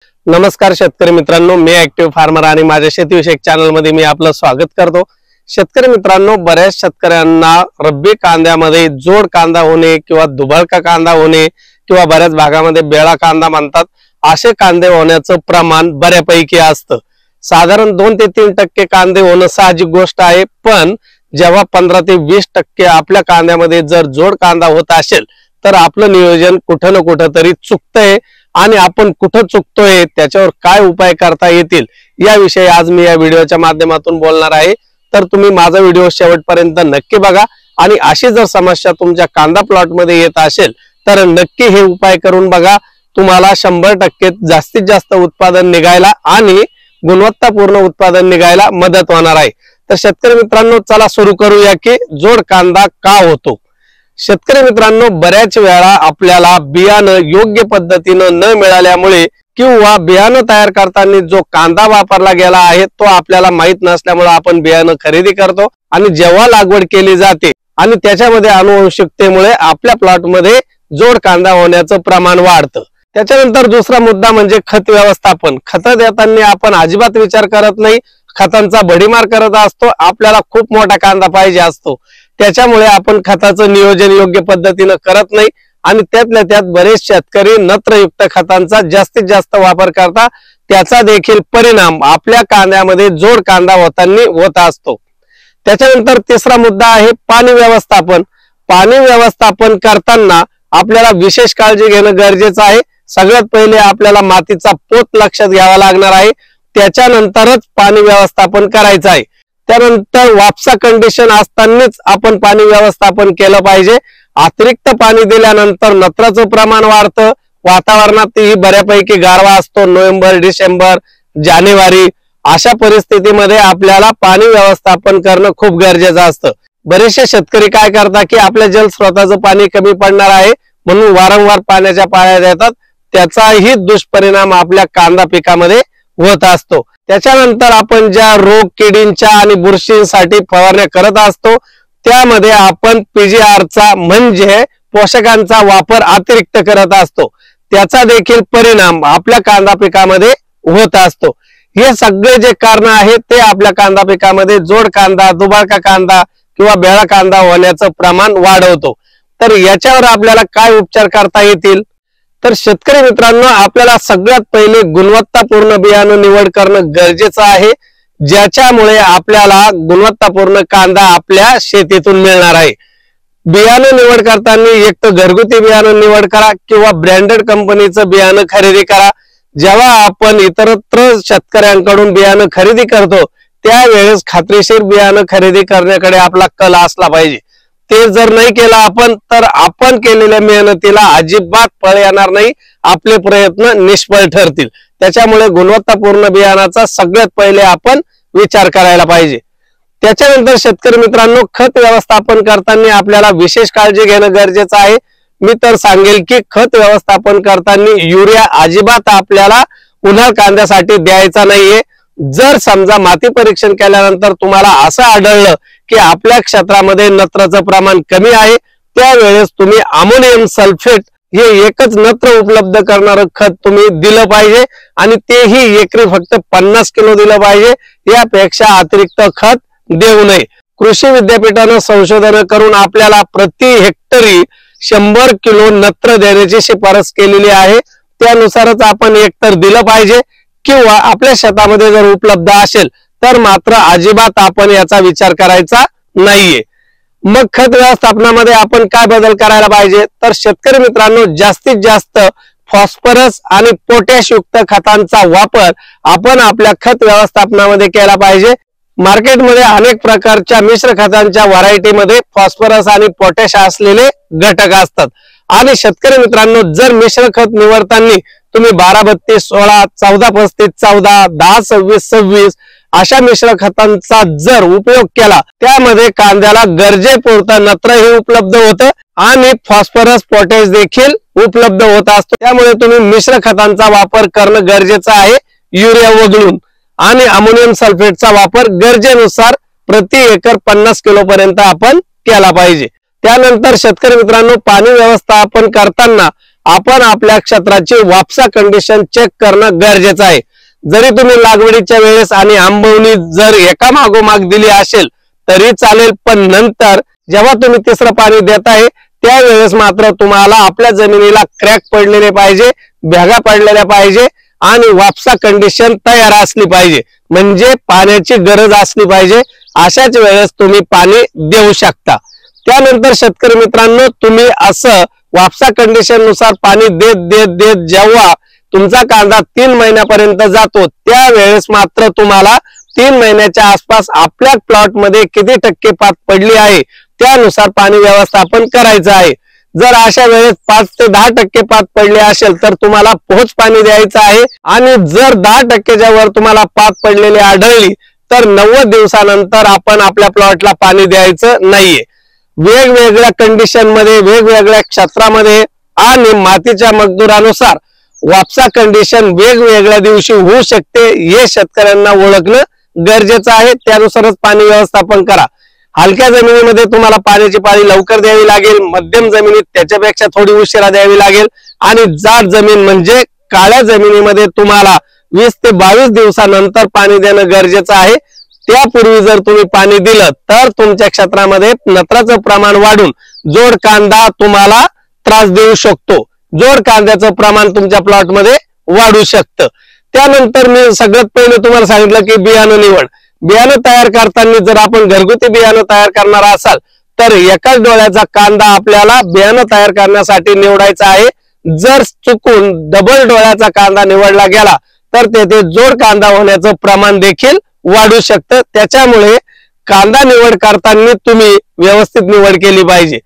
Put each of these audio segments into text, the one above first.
नमस्कार शेतकरी मित्रांनो, मी ऍक्टिव्ह फार्मर आणि माझ्या शेतीविषयक चॅनल मध्ये मी आपलं स्वागत करतो। शेतकरी मित्रांनो, बऱ्याच शेतकऱ्यांना रब्बी कांद्यामध्ये जोड कांदा होणे किंवा दुबळका कांदा होणे किंवा बऱ्याच भागामध्ये बेळा कांदा म्हणतात, असे कांदे होण्याचं प्रमाण बऱ्यापैकी असतं। साधारण 2 ते 3% कांदे होणं साहजिक गोष्ट आहे, पण जेव्हा 15 ते 20% आपल्या कांद्यामध्ये जर जोड कांदा होत असेल तर आपलं नियोजन कुठं ना कुठं तरी चुकतंय आणि आपण कुठं चुकतोय त्याच्यावर काय उपाय करता येतील याविषयी आज मी या व्हिडिओच्या माध्यमातून बोलणार आहे। तर तुम्ही माझा व्हिडिओ शेवटपर्यंत नक्की बघा आणि अशी जर समस्या तुमच्या कांदा प्लॉट मध्ये येत असेल तर नक्की हे उपाय करून बघा। तुम्हाला 100% जास्तीत जास्त उत्पादन निघायला आणि गुणवत्तापूर्ण उत्पादन निघायला मदत होणार आहे। तर शेतकरी मित्रांनो, चला सुरू करूया की जोड कांदा का होतो। शेतकरी मित्रांनो, बऱ्याच वेळा आपल्याला बियाणं योग्य पद्धतीनं न मिळाल्यामुळे किंवा बियाणं तयार करताना जो कांदा वापरला गेला आहे तो आपल्याला माहित नसल्यामुळे आपण बियाणं खरेदी करतो आणि जेव्हा लागवड केली जाते आणि त्याच्यामध्ये आनुवंशिकतेमुळे आपल्या प्लॉट मध्ये जोड कांदा होण्याचं प्रमाण वाढतं। त्याच्यानंतर दुसरा मुद्दा म्हणजे खत व्यवस्थापन। खत देताना आपण अजिबात विचार करत नाही, खतांचा भडीमार करत असतो। आपल्याला खूप मोठा कांदा पाहिजे असतो, त्याच्यामुळे आपण खताचं नियोजन योग्य पद्धतीने करत नाही आणि त्यातल्या त्यात बरेच शेतकरी नत्रयुक्त खतांचा जास्तीत जास्त वापर करतात। त्याचा देखील परिणाम आपल्या कांद्यामध्ये जोड कांदा होताना होत असतो। त्याच्यानंतर तिसरा मुद्दा आहे पाणी व्यवस्थापन। पाणी व्यवस्थापन करताना आपल्याला विशेष काळजी घेणं गरजेचं आहे। सगळ्यात पहिले आपल्याला मातीचा पोत लक्षात घ्यावा लागणार आहे, त्याच्यानंतरच पाणी व्यवस्थापन करायचं आहे। त्यानंतर वापसा कंडिशन असतानाच आपण पाणी व्यवस्थापन केलं पाहिजे। अतिरिक्त पाणी दिल्यानंतर नत्राचं प्रमाण वाढतं। वातावरणातही बऱ्यापैकी गारवा असतो, नोव्हेंबर, डिसेंबर, जानेवारी अशा परिस्थितीमध्ये आपल्याला पाणी व्यवस्थापन करणं खूप गरजेचं असतं। बरेचसे शेतकरी काय करतात की आपल्या जलस्रोताचं पाणी कमी पडणार आहे म्हणून वारंवार पाण्याच्या पाळ्या देतात, त्याचाही दुष्परिणाम आपल्या कांदा पिकामध्ये होत असतो। त्याच्यानंतर आपण ज्या रोग किडींच्या आणि बुरशींसाठी फवारण्या करत असतो त्यामध्ये आपण पीजीआरचा म्हणजे पोषकांचा वापर अतिरिक्त करत असतो, त्याचा देखील परिणाम आपल्या कांदा पिकामध्ये होत असतो। हे सगळे जे कारण आहेत ते आपल्या कांदा पिकामध्ये जोड कांदा, दुबळका कांदा किंवा बेळा कांदा होण्याचं प्रमाण वाढवतो। तर याच्यावर आपल्याला काय उपचार करता येतील? तर शेतकरी मित्रांनो, आपल्याला सगळ्यात पहिले गुणवत्तापूर्ण बियाणं निवड करणं गरजेचं आहे, ज्याच्यामुळे आपल्याला गुणवत्तापूर्ण कांदा आपल्या शेतीतून मिळणार आहे। बियाणं निवड करताना एक तर घरगुती बियाणं निवड करा किंवा ब्रँडेड कंपनीचं बियाणं खरेदी करा। जेव्हा आपण इतरत्र शेतकऱ्यांकडून बियाणं खरेदी करतो त्यावेळेस खात्रीशीर बियाणं खरेदी करण्याकडे आपला कल असला पाहिजे। ते जर नाही केलं आपण तर आपण केलेल्या मेहनतीला अजिबात फळ येणार नाही, आपले प्रयत्न निष्फळ ठरतील। त्याच्यामुळे गुणवत्तापूर्ण बियाणाचा सगळ्यात पहिले आपण विचार करायला पाहिजे। त्याच्यानंतर शेतकरी मित्रांनो, खत व्यवस्थापन करताना आपल्याला विशेष काळजी घेणं गरजेचं आहे। मी तर सांगेल की खत व्यवस्थापन करताना युरिया अजिबात आपल्याला उन्हाळ कांद्यासाठी द्यायचा नाहीये। जर समजा माती परीक्षण केल्यानंतर तुम्हाला असं आढळलं की आपल्या क्षेत्रामध्ये नत्राचं प्रमाण कमी आहे, त्यावेळेस तुम्ही अमोनियम सल्फेट हे एकच नत्र उपलब्ध करणारं खत तुम्ही दिलं पाहिजे आणि तेही एकरी फक्त 50 किलो दिलं पाहिजे, यापेक्षा अतिरिक्त खत देऊ नये। कृषी विद्यापीठानं संशोधन करून आपल्याला प्रति हेक्टरी 100 किलो नत्र देण्याची शिफारस केलेली आहे, त्यानुसारच आपण एकतर दिलं पाहिजे किंवा आपल्या शेतामध्ये जर उपलब्ध असेल तर मात्र अजिबात आपण याचा विचार करायचा नाहीये। मग खत व्यवस्थापनामध्ये आपण काय बदल करायला पाहिजे? तर शेतकरी मित्रांनो, जास्तीत जास्त फॉस्फरस आणि पोटॅश युक्त खतांचा वापर आपण आपल्या खत व्यवस्थापनामध्ये केला पाहिजे। मार्केटमध्ये अनेक प्रकारच्या मिश्र खतांच्या व्हरायटीमध्ये फॉस्फरस आणि पोटॅश असलेले घटक असतात आणि शेतकरी मित्रांनो, जर मिश्र खत निवडताना तुम्ही 12-32-16, 14-35-14, 10-26-26 अशा मिश्र खतांचा जर उपयोग केला त्यामध्ये कांद्याला गरजेपुरतं नत्रही उपलब्ध होतं आणि फॉस्फरस पोटॅश देखील उपलब्ध होत असतो। त्यामुळे तुम्ही मिश्र खतांचा वापर करणं गरजेचं आहे युरिया वगळून, आणि अमोनियम सल्फेटचा वापर गरजेनुसार प्रति एकर 50 किलो पर्यंत आपण केला पाहिजे। त्यानंतर शेतकरी मित्रांनो, पाणी व्यवस्थापन करताना आपण आपल्या क्षेत्राची वापसा कंडिशन चेक करणं गरजेचं आहे। जरी तुम्ही लागवडीच्या वेळेस आणि आंबवणी जर एका मागोमाग दिली असेल तरी चालेल, पण नंतर जेव्हा तुम्ही तिसरं पाणी देताय त्यावेळेस मात्र तुम्हाला आपल्या जमिनीला क्रॅक पडलेले पाहिजे, भेगा पडलेल्या पाहिजे आणि वापसा कंडिशन तयार असली पाहिजे, म्हणजे पाण्याची गरज असली पाहिजे। अशाच वेळेस तुम्ही पाणी देऊ शकता। त्यानंतर शेतकरी मित्रांनो, तुम्ही असं वापसा कंडिशन नुसार पाणी देत देत देत जेव्हा तुमचा कांदा 3 महिन्यापर्यंत जातो त्यावेळेस मात्र तुम्हाला 3 महिन्याच्या आसपास आपल्या प्लॉट मध्ये किती टक्के पात पडली आहे त्यानुसार पाणी व्यवस्थापन करायचं आहे। जर अशा वेळेस 5 ते 10% पात पडले असेल तर तुम्हाला पोहोच पाणी द्यायचं आहे आणि जर 10%च्या वर तुम्हाला पात पडलेली आढळली तर 90 दिवसानंतर आपण आपल्या प्लॉटला पाणी द्यायचं नाहीये। वेगवेगळ्या कंडिशन मध्ये, वेगवेगळ्या क्षेत्रामध्ये आणि मातीच्या मजदुरानुसार वापसा कंडिशन वेगवेगळ्या दिवशी होऊ शकते, हे शेतकऱ्यांना ओळखणं गरजेचं आहे। त्यानुसारच पाणी व्यवस्थापन करा। हलक्या जमिनीमध्ये तुम्हाला पाण्याची पाळी लवकर द्यावी लागेल, मध्यम जमिनीत त्याच्यापेक्षा थोडी उशिरा द्यावी लागेल आणि जाड जमीन म्हणजे काळ्या जमिनीमध्ये तुम्हाला 20 ते 22 दिवसानंतर पाणी देणं गरजेचं आहे। त्यापूर्वी जर तुम्ही पाणी दिलं तर तुमच्या क्षेत्रामध्ये नत्राचं प्रमाण वाढून जोड कांदा तुम्हाला त्रास देऊ शकतो, जोड कांद्याचं प्रमाण तुमच्या प्लॉट मध्ये वाढू शकतं। त्यानंतर मी सगळ्यात पहिले तुम्हाला सांगितलं की बियाणं निवड। बियाणं तयार करताना जर आपण घरगुती बियाणं तयार करणार असाल तर एकाच डोळ्याचा कांदा आपल्याला बियाणं तयार करण्यासाठी निवडायचा आहे। जर चुकून डबल डोळ्याचा कांदा निवडला गेला तर तेथे जोड कांदा होण्याचं प्रमाण देखील वाढू शकतं। त्याच्यामुळे कांदा निवड करताना तुम्ही व्यवस्थित निवड केली पाहिजे।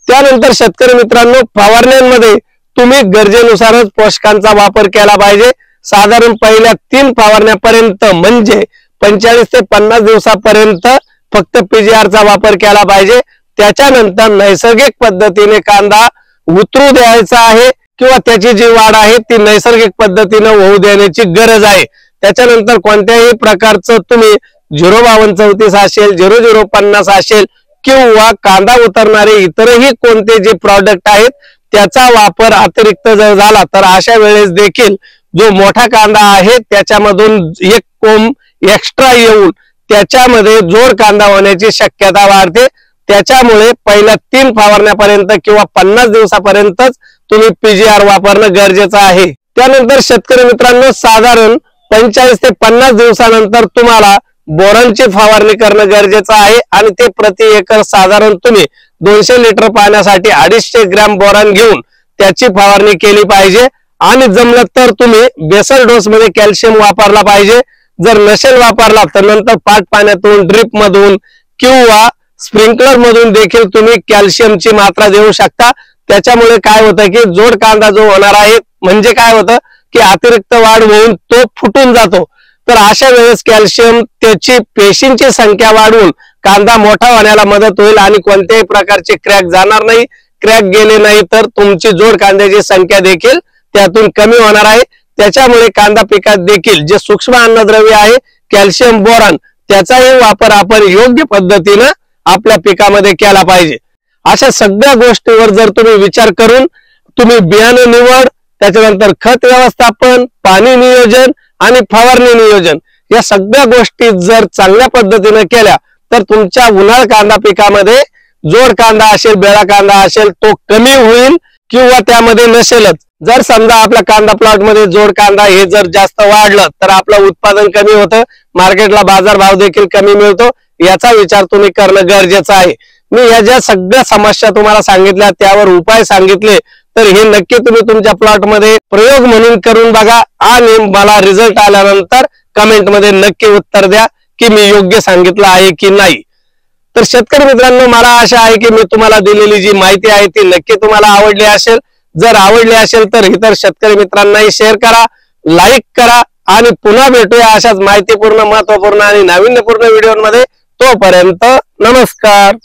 त्यानंतर शेतकरी मित्रांनो, फवारण्यांमध्ये तुम्ही गरजेनुसारच पोषकांचा वापर केला पाहिजे। साधारण पहिल्या 3 फवारण्यापर्यंत म्हणजे 45 ते 50 दिवसापर्यंत फक्त PGR चा वापर केला पाहिजे। त्याच्यानंतर नैसर्गिक पद्धतीने कांदा उतरू द्यायचा आहे किंवा त्याची जी वाढ आहे ती नैसर्गिक पद्धतीने होऊ देण्याची गरज आहे। त्याच्यानंतर कोणत्याही प्रकारचं तुम्ही 05234 असेल, 0050 असेल किंवा कांदा उतरणारे इतरही कोणते जे प्रॉडक्ट आहेत त्याचा वापर अतिरिक्त जर झाला तर अशा वेळेस देखील जो मोठा कांदा आहे त्याच्यामधून एक कोंब एक्स्ट्रा येऊन त्याच्यामध्ये जोड कांदा होण्याची शक्यता वाढते। त्याच्यामुळे पहिल्या 3 फवारण्यापर्यंत किंवा 50 दिवसापर्यंतच तुम्ही PGR वापरणं गरजेचं आहे। त्यानंतर शेतकरी मित्रांनो, साधारण 45 ते 50 दिवसानंतर तुम्हाला बोरानची फवारणी करणं गरजेचं आहे आणि ते प्रति एकर साधारण तुम्ही 200 लिटर पाण्यासाठी 250 ग्रॅम बोरान घेऊन त्याची फवारणी केली पाहिजे। आणि जमलं तर तुम्ही बेसल डोस मध्ये कॅल्शियम वापरला पाहिजे। जर नसेल वापरला तर नंतर पाट पाण्यातून, ड्रिप मधून किंवा स्प्रिंकलर मधून देखील तुम्ही कॅल्शियमची मात्रा देऊ शकता। त्याच्यामुळे काय होतं की जोड कांदा जो होणार आहे म्हणजे काय होतं की अतिरिक्त वाढ होऊन तो फुटून जातो। तर अशा वेळेस कॅल्शियम त्याची पेशींची संख्या वाढवून कांदा मोठा होण्याला मदत होईल आणि कोणत्याही प्रकारचे क्रॅक जाणार नाही। क्रॅक गेले नाही तर तुमची जोड कांद्याची संख्या देखील त्यातून कमी होणार आहे। त्याच्यामुळे कांदा पिकात देखील जे सूक्ष्म अन्नद्रव्य आहे कॅल्शियम, बोरान त्याचाही वापर आपण योग्य पद्धतीने आपल्या पिकामध्ये केला पाहिजे। अशा सगळ्या गोष्टीवर जर तुम्ही विचार करून तुम्ही बियाणं निवड, त्याच्यानंतर खत व्यवस्थापन, पाणी नियोजन आणि फवारणी नियोजन या सगळ्या गोष्टी जर चांगल्या पद्धतीने केल्या तर तुमच्या उन्हाळ कांदा पिकामध्ये जोड कांदा असेल, बेळा कांदा असेल तो कमी होईल किंवा त्यामध्ये नसेलच। जर समजा आपल्या कांदा प्लॉट मध्ये जोड कांदा हे जर जास्त वाढलं तर आपलं उत्पादन कमी होतं, मार्केटला बाजार भाव देखील कमी मिळतो। याचा विचार तुम्ही करणं गरजेचं आहे। मी या ज्या सगळ्या समस्या तुम्हाला सांगितल्या त्यावर उपाय सांगितले तर हे नक्की तुम्ही तुमच्या प्लॉट मध्ये प्रयोग म्हणून करून बघा आणि मला रिझल्ट आल्यानंतर कमेंट मध्ये नक्की उत्तर द्या की मी योग्य सांगितलं आहे की नाही। तर शेतकरी मित्रांनो, मला आशा आहे की मी तुम्हाला दिलेली जी माहिती आहे ती नक्की तुम्हाला आवडली असेल। जर आवडली असेल तर इतर शेतकरी मित्रांनाही शेअर करा, लाईक करा आणि पुन्हा भेटूया अशाच माहितीपूर्ण, महत्वपूर्ण आणि नाविन्यपूर्ण व्हिडिओमध्ये। तोपर्यंत नमस्कार।